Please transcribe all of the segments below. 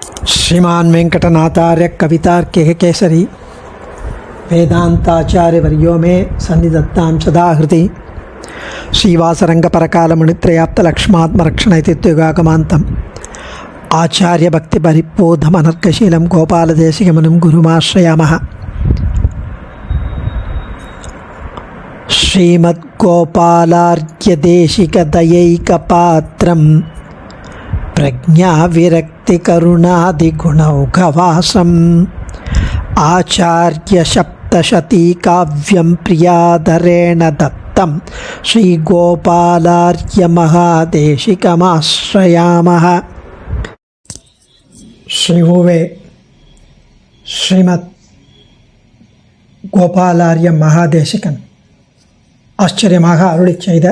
श्रीमान वेंकटनाथार्य कवितार्किक केसरी वेदांताचार्य वर्यो में सन्निधत्तां सदा हृदि श्रीवासरंग परकाल मुनित्रयाप्त लक्ष्मात्मरक्षणैतित्युगागमान्तम् आचार्य भक्ति परिपोधम अनर्कशीलं गोपालदेशिकमुनिं गुरुमाश्रयामः। श्रीमद्गोपालार्घ्यदेशिकदयैकपात्रं प्रज्ञाविरक्तिकरुणादिगुणौघवासम् आचार्यसप्तशतीकाव्यं प्रियादरेण दत्तं श्रीगोपालार्घ्यमहादेशिकमाश्रयामः। श्रीओवे श्रीमद् கோபாலார்ய மகாதேசிகன் ஆச்சரியமாக அருளிச் செய்த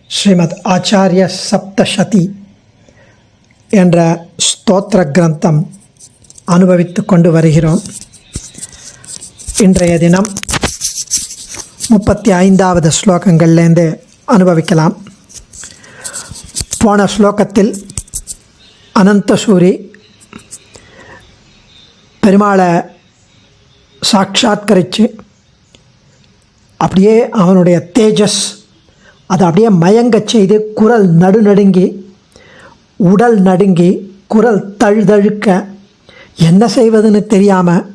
ஸ்ரீமத் ஆச்சாரிய சப்தசதி என்ற ஸ்தோத்திர கிரந்தம் அனுபவித்து கொண்டு வருகிறோம். இன்றைய தினம் 35வது ஸ்லோகங்கள்லேருந்து அனுபவிக்கலாம். போன ஸ்லோகத்தில் அனந்தசூரி பெருமாளை சாட்சாத்கரித்து அப்படியே அவனுடைய தேஜஸ் அதை அப்படியே மயங்கச் செய்து குரல் நடுநடுங்கி உடல் நடுங்கி குரல் தழுதழுக்க என்ன செய்வதுன்னு தெரியாமல்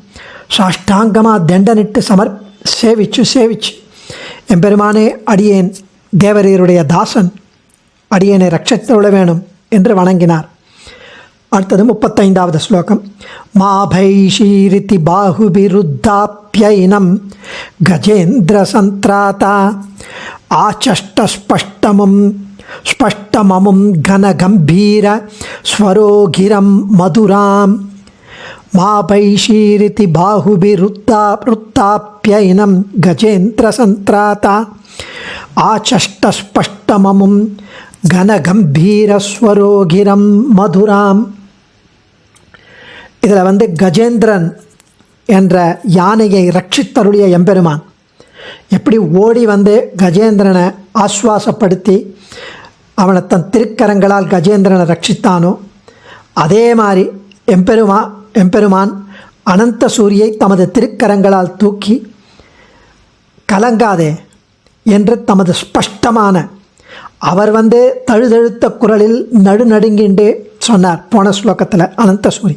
சாஷ்டாங்கமாக தண்டனிட்டு சேவிச்சு எம்பெருமானே அடியேன் தேவரீருடைய தாசன், அடியேனை ரட்சித்துவிட வேணும் என்று வணங்கினார். அடுத்தது 35வது ஸ்லோகம். மாபைஷீரிதி பாகுபிருத்தாப்யைனம் கஜேந்திர சந்திராதா ஸ்பஷ்டமமும் கனகம்பீர ஸ்வரோகிரம் மதுராம். மாபைஷீரிதி பாகுபிருத்தாப்யைனம் கஜேந்திர சந்திராதா ஆச்சஷ்டஸ்பஷ்டமமும் கனகம்பீர ஸ்வரோகிரம் மதுராம். இதில் கஜேந்திரன் என்ற யானையை ரட்சித்தருளிய எம்பெருமான் எப்படி ஓடி கஜேந்திரனை ஆஸ்வாசப்படுத்தி அவனை தன் திருக்கரங்களால் கஜேந்திரனை ரட்சித்தானோ அதே மாதிரி எம்பெருமான் அனந்த சூரியை தமது திருக்கரங்களால் தூக்கி கலங்காதே என்று தமது ஸ்பஷ்டமான அவர் தழுதழுத்த குரலில் நடுநடுங்கின்றே சொன்னார். போன ஸ்லோகத்தில் அனந்தசூரி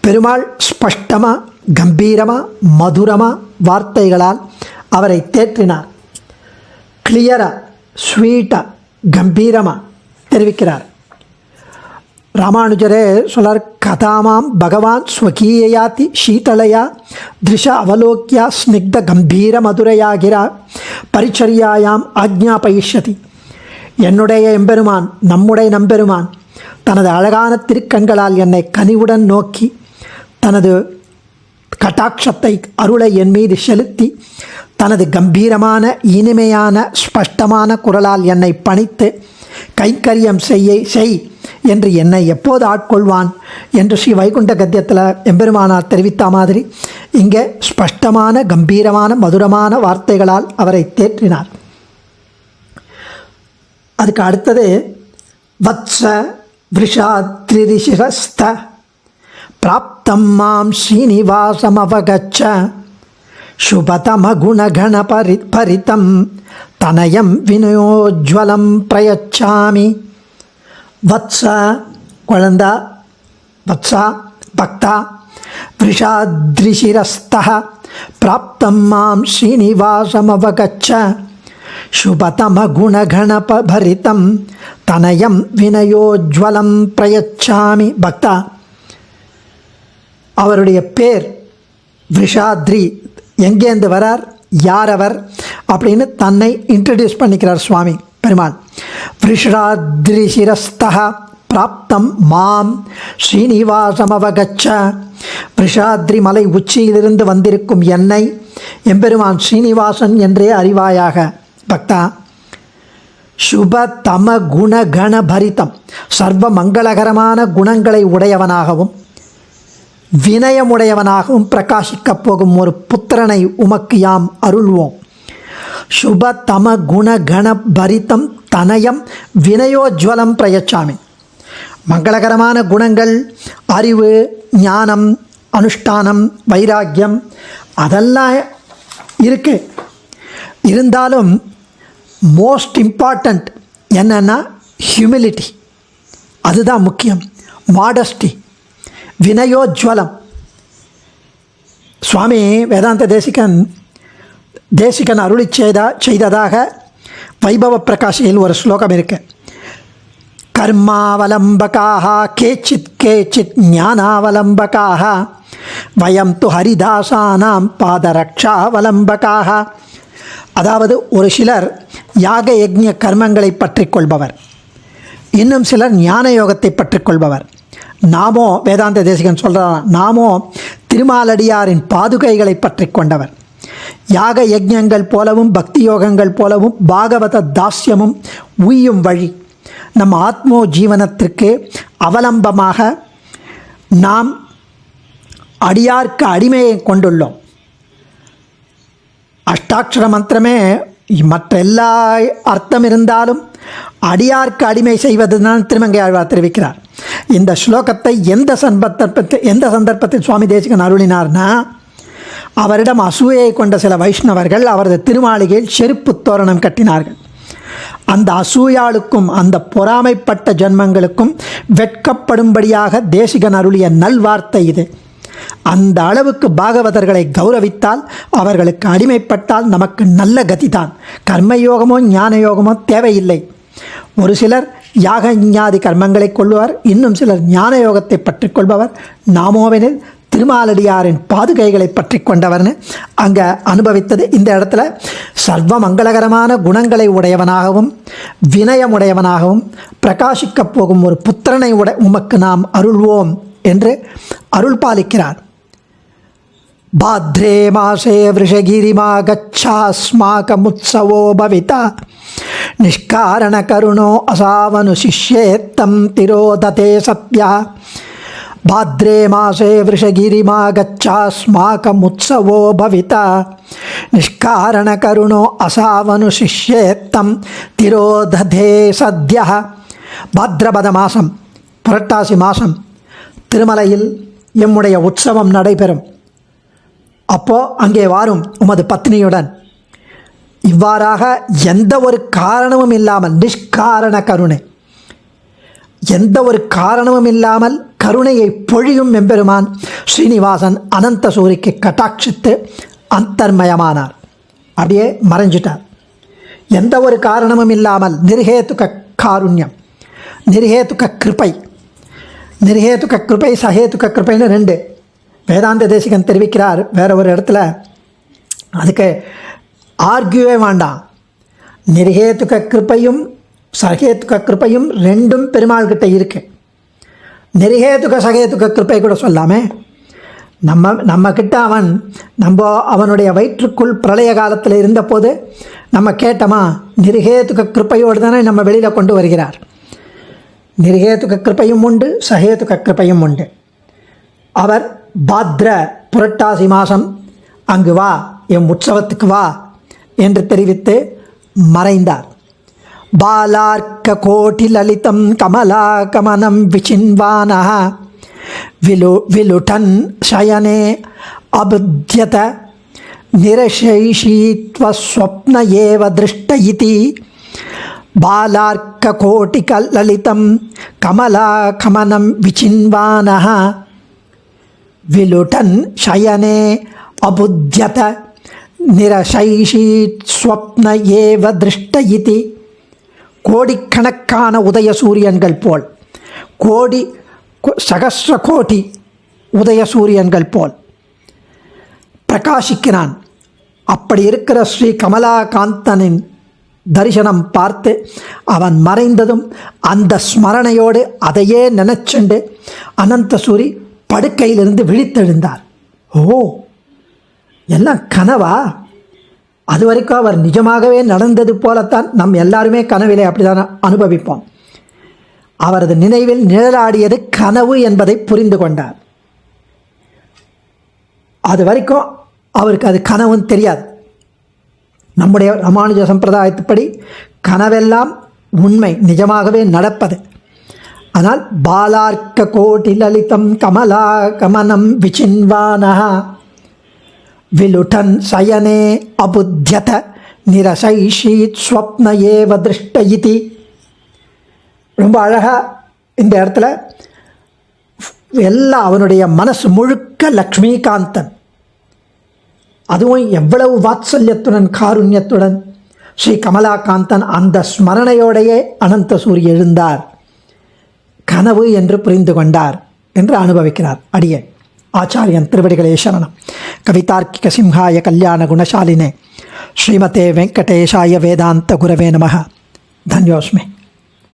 பெருமாள் ஸ்பஷ்டமாக கம்பீரமாக மதுரமாக வார்த்தைகளால் அவரை தேற்றினார். கிளியராக ஸ்வீட்டாக கம்பீரமாக தெரிவிக்கிறார். ராமானுஜரே சொல்லார், கதாமாம் பகவான் ஸ்வகீயாதி சீதளையா திருஷ அவலோக்கியா ஸ்னிக்த கம்பீர மதுரையாகிறா பரிச்சரியாயாம் ஆக்ஞாபயிஷ்யதி. என்னுடைய எம்பெருமான், நம்முடைய நம்பெருமான் தனது அழகான திருக்கண்களால் என்னை கனிவுடன் நோக்கி தனது கட்டாட்சத்தை அருளை என் மீது செலுத்தி தனது கம்பீரமான இனிமையான ஸ்பஷ்டமான குரலால் என்னை பணித்து கைங்கரியம் செய் என்று என்னை எப்போது ஆட்கொள்வான் என்று ஸ்ரீ வைகுண்ட கத்தியத்தில் எம்பெருமானார் தெரிவித்த மாதிரி இங்கே ஸ்பஷ்டமான கம்பீரமான மதுரமான வார்த்தைகளால் அவரை தேற்றினார். அதுக்கு அடுத்தது வத்ச விருஷாத்ரிரிஷிரஸ்த பிராப்தம் மாம் ஸ்ரீனிவாசமவகச்ச சுபதமகுணகண பரிதம் தனயம் வினயோஜ்வலம் பிரயச்சாமி. வத்ச குழந்தா, வத்சா பக்தா, விருஷாத்ரிஷிரஸ்த பிராப்தம் மாம் ஸ்ரீனிவாசமவகச்ச சுபதமகுணகணபரிதம் தனயம் வினயோஜ்வலம் பிரயச்சாமி. பக்தா, அவருடைய பேர் விஷாத்ரி, எங்கேருந்து வரார், யார் அவர் அப்படின்னு தன்னை இன்ட்ரடியூஸ் பண்ணிக்கிறார் சுவாமி பெருமாள். விஷாத்ரி சிரஸ்தா பிராப்தம் மாம் ஸ்ரீனிவாசமவகச்ச. விஷாத்ரி மலை உச்சியிலிருந்து வந்திருக்கும் என்னை எம்பெருமான் ஸ்ரீனிவாசன் என்றே அறிவாயாக. பக்தா, சுப தம குண கண பரிதம் சர்வ மங்களகரமான குணங்களை உடையவனாகவும் வினயமுடையவனாகவும் பிரகாசிக்கப் போகும் ஒரு புத்திரனை உமக்கு யாம் அருள்வோம். சுப தம குண கண பரிதம் தனயம் வினயோஜ்வலம் பிரயச்சாமி. மங்களகரமான குணங்கள், அறிவு, ஞானம், அனுஷ்டானம், வைராக்கியம் அதெல்லாம் இருக்கு. இருந்தாலும் மோஸ்ட் இம்பார்ட்டண்ட் என்னன்னா ஹியூமிலிட்டி, அதுதான் முக்கியம். மாடஸ்டி, வினயோஜ்வலம். சுவாமி வேதாந்த தேசிகன் அருளி செய்ததாக வைபவ பிரகாஷியில் ஒரு ஸ்லோகம் இருக்கு. கர்மாவலம்பகாக கேச்சித் ஞானாவலம்பகாக வயம் து ஹரிதாசானாம் பாதரக்ஷாவலம்பகாக. அதாவது ஒரு சிலர் யாக யஜ்ஞ கர்மங்களை பற்றி கொள்பவர், இன்னும் சிலர் ஞான யோகத்தை பற்றி கொள்பவர். நாமோ வேதாந்த தேசிகன் சொல்கிறார், நாமோ திருமாலடியாரின் பாதுகைகளை பற்றி கொண்டவர். யாக யஜ்ஞங்கள் போலவும் பக்தி யோகங்கள் போலவும் பாகவத தாஸ்யமும் உய்யும் வழி. நம் ஆத்மோ ஜீவனத்திற்கு அவலம்பமாக நாம் அடியார்க்கு அடிமையை கொண்டுள்ளோம். அஷ்டாட்சர மந்திரமே மற்ற எல்லா அர்த்தம் இருந்தாலும் அடியார்க்கு அடிமை செய்வதுதான் திருமங்கை ஆழ்வார் தெரிவிக்கிறார். இந்த ஸ்லோகத்தை எந்த சந்தர்ப்பத்தில் சுவாமி தேசிகன் அருளினார்னா, அவரிடம் அசூயை கொண்ட சில வைஷ்ணவர்கள் அவரது திருமாளிகையில் செருப்பு தோரணம் கட்டினார்கள். அந்த அசூயாளுக்கும் அந்த பொறாமைப்பட்ட ஜன்மங்களுக்கும் வெட்கப்படும்படியாக தேசிகன் அருளிய நல்வார்த்தை இது. அந்த அளவுக்கு பாகவதர்களை கௌரவித்தால், அவர்களுக்கு அடிமைப்பட்டால் நமக்கு நல்ல கதிதான். கர்மயோகமோ ஞான யோகமோ தேவையில்லை. ஒரு சிலர் யாக ஞாதி கர்மங்களை கொள்வார், இன்னும் சிலர் ஞான யோகத்தை பற்றி கொள்பவர். நாமோவெனில் திருமாலடியாரின் பாதுகைகளை பற்றி கொண்டவர்னு அங்கே அனுபவித்தது. இந்த இடத்துல சர்வ மங்களகரமான குணங்களை உடையவனாகவும் வினயமுடையவனாகவும் பிரகாசிக்கப் போகும் ஒரு புத்திரனை உமக்கு நாம் அருள்வோம் என்று அருள் பாலிக்கிறார். பாத்ரே மாசே விருஷகிரிமா கச்சாஸ்மாகமுத்சவோ பவிதா நிஷ்காரண கருணோ அசாவனு சிஷ்யேத்தம் திரோததே சத்யா. பாத்ரே மாசே விருஷகிரிமா கச்சாஸ்மாகமுத்சவோ பவிதா நிஷ்காரண கருணோ அசாவனு சிஷ்யேத்தம் திரோததே சத்யா. பாத்ரபத மாதம், புரட்டாசி மாதம் திருமலையில் எம்முடைய உற்சவம் நடைபெறும். அப்போ அங்கே வாரும் உமது பத்னியுடன். இவ்வாறாக எந்த ஒரு காரணமும் இல்லாமல் நிஷ்காரண கருணை, எந்த ஒரு காரணமும் இல்லாமல் கருணையை பொழியும் எம்பெருமான் ஸ்ரீனிவாசன் அனந்த சூரிக்கு கட்டாட்சித்து அந்தர்மயமானார், அப்படியே மறைஞ்சிட்டார். எந்த ஒரு காரணமும் இல்லாமல் நிர்ஹேதுக காருண்யம், நிர்ஹேதுக கிருபை. நிர்ஹேதுக கிருபை சஹேதுக கிருபைன்னு ரெண்டு வேதாந்த தேசிகன் தெரிவிக்கிறார் வேற ஒரு இடத்துல. அதுக்கு ஆர்கியூவே வேண்டாம். நிர்ஹேதுக கிருபையும் சஹேதுக கிருபையும் ரெண்டும் பெருமாள்கிட்ட இருக்கு. நிர்ஹேதுக சஹேதுக கிருபை கூட சொல்லாமே. நம்ம கிட்ட அவனுடைய வயிற்றுக்குள் பிரளய காலத்தில் இருந்தபோது நம்ம கேட்டோமா, நிர்ஹேதுக கிருபையோடு தானே நம்ம வெளியில் கொண்டு வருகிறார். நிர்ஹேதுக கிருபையும் உண்டு, சஹேதுக கிருபையும் உண்டு. அவர் பாத்ர புரட்டாசி மாதம் அங்கு வா, எம் உற்சவத்துக்கு வா என்று தெரிவித்து மறைந்தார். பாலார்க்க கோட்டி லலிதம் கமலா கமனம் விசின்வான விலுடன் சயனே அபுத்யத நிரசைஷீத்வஸ்வப்ன ஏவ திருஷ்ட இதி. பாலார்க்க கோட்டிக லலிதம் கமலா கமனம் விசின்வான விலுடன் சயனே அபுத்யத நிரசைஷீத் ஸ்வப்ன ஏவ திருஷ்ட இதி. கோடிக்கணக்கான உதய சூரியன்கள் போல், சகஸ்ர கோடி உதய சூரியன்கள் போல் பிரகாசிக்கிறான். அப்படி இருக்கிற ஸ்ரீ கமலாகாந்தனின் தரிசனம் பார்த்து அவன் மறைந்ததும் அந்த ஸ்மரணையோடு அதையே நினைச்சுண்டு அனந்தசூரி படுக்கையிலிருந்து விழித்தெழுந்தார். ஓ, எல்லாம் கனவா? அது வரைக்கும் அவர் நிஜமாகவே நடந்தது போலத்தான் நம் எல்லாருமே கனவிலே அப்படிதான் அனுபவிப்போம். அவரது நினைவில் நிழலாடியது கனவு என்பதை புரிந்து கொண்டார். அது வரைக்கும் அவருக்கு அது கனவுன்னு தெரியாது. நம்முடைய ராமானுஜ சம்பிரதாயத்துப்படி கனவெல்லாம் உண்மை, நிஜமாகவே நடப்பது. ஆனால் பாலார்க்க கோட்டி லலிதம் கமலா கமனம் விசின்வானஹ விலுடன் சயனே அபுத்யத நிரசைஷீத் ஸ்வப்ன ஏவ திருஷ்ட இதி. ரொம்ப அழகாக இந்த இடத்துல எல்லாம் அவனுடைய மனசு முழுக்க லக்ஷ்மிகாந்தன், அதுவும் எவ்வளவு வாத்சல்யத்துடன் காருண்யத்துடன் ஸ்ரீ கமலாகாந்தன் அந்த ஸ்மரணையோடையே அனந்த சூரிய எழுந்தார், கனவு என்று புரிந்து கொண்டார் என்று அனுபவிக்கிறார். அடியேன் ஆச்சாரியன் திருவடிகளே சரணம். கவிதார்க்கிக சிம்ஹாய கல்யாண குணசாலினே ஸ்ரீமதே வெங்கடேஷாய வேதாந்த குரவே நமः. தன்யோஸ்மி.